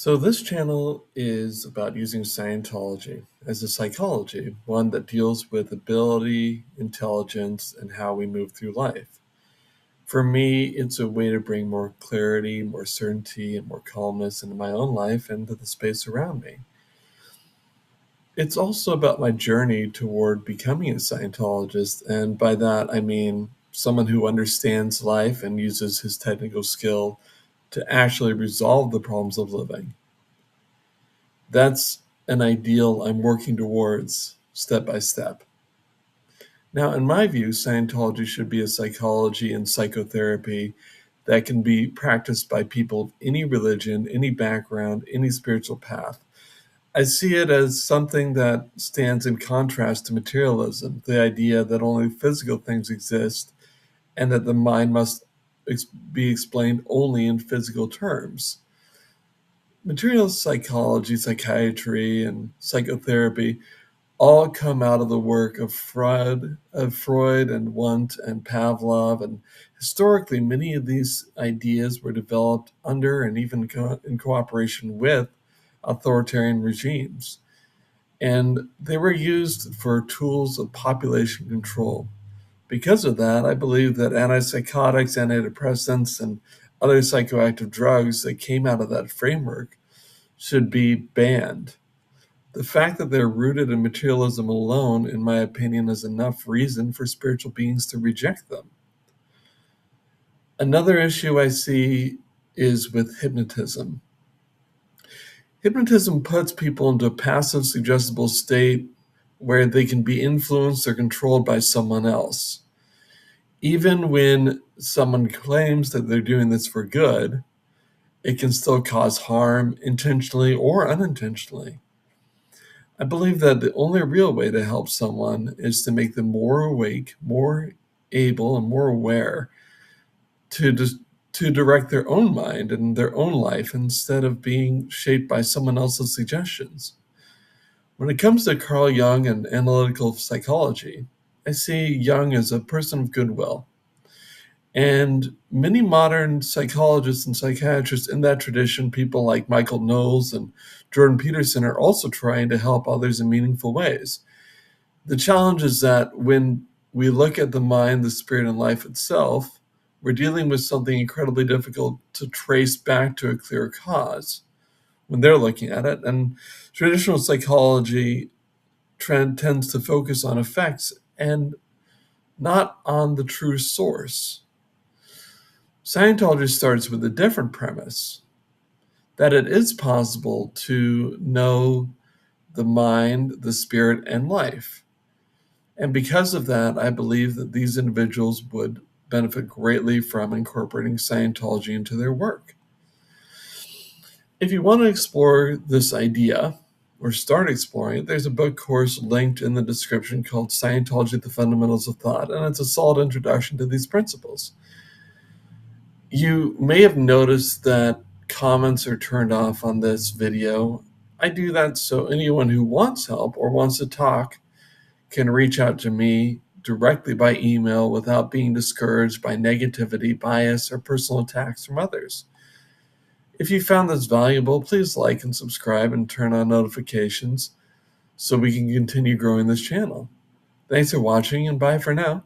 So, this channel is about using Scientology as a psychology, one that deals with ability, intelligence, and how we move through life. For me, it's a way to bring more clarity, more certainty, and more calmness into my own life and to the space around me. It's also about my journey toward becoming a Scientologist, and by that I mean someone who understands life and uses his technical skill to actually resolve the problems of living. That's an ideal I'm working towards step by step. Now, in my view, Scientology should be a psychology and psychotherapy that can be practiced by people of any religion, any background, any spiritual path. I see it as something that stands in contrast to materialism, the idea that only physical things exist and that the mind must be explained only in physical terms. Materialist psychology, psychiatry, and psychotherapy all come out of the work of Freud and Wundt and Pavlov. And historically, many of these ideas were developed under and even in cooperation with authoritarian regimes. And they were used for tools of population control. Because of that, I believe that antipsychotics, antidepressants, and other psychoactive drugs that came out of that framework should be banned. The fact that they're rooted in materialism alone, in my opinion, is enough reason for spiritual beings to reject them. Another issue I see is with hypnotism. Hypnotism puts people into a passive, suggestible state where they can be influenced or controlled by someone else. Even when someone claims that they're doing this for good, it can still cause harm intentionally or unintentionally. I believe that the only real way to help someone is to make them more awake, more able, and more aware to direct their own mind and their own life instead of being shaped by someone else's suggestions. When it comes to Carl Jung and analytical psychology, I see Jung as a person of goodwill. And many modern psychologists and psychiatrists in that tradition, people like Michael Knowles and Jordan Peterson, are also trying to help others in meaningful ways. The challenge is that when we look at the mind, the spirit, and life itself, we're dealing with something incredibly difficult to trace back to a clear cause when they're looking at it. And traditional psychology tends to focus on effects and not on the true source. Scientology starts with a different premise, that it is possible to know the mind, the spirit, and life. And because of that, I believe that these individuals would benefit greatly from incorporating Scientology into their work. If you want to explore this idea or start exploring it, there's a book course linked in the description called Scientology: The Fundamentals of Thought, and it's a solid introduction to these principles. You may have noticed that comments are turned off on this video. I do that so anyone who wants help or wants to talk can reach out to me directly by email without being discouraged by negativity, bias, or personal attacks from others. If you found this valuable, please like and subscribe and turn on notifications so we can continue growing this channel. Thanks for watching, and bye for now.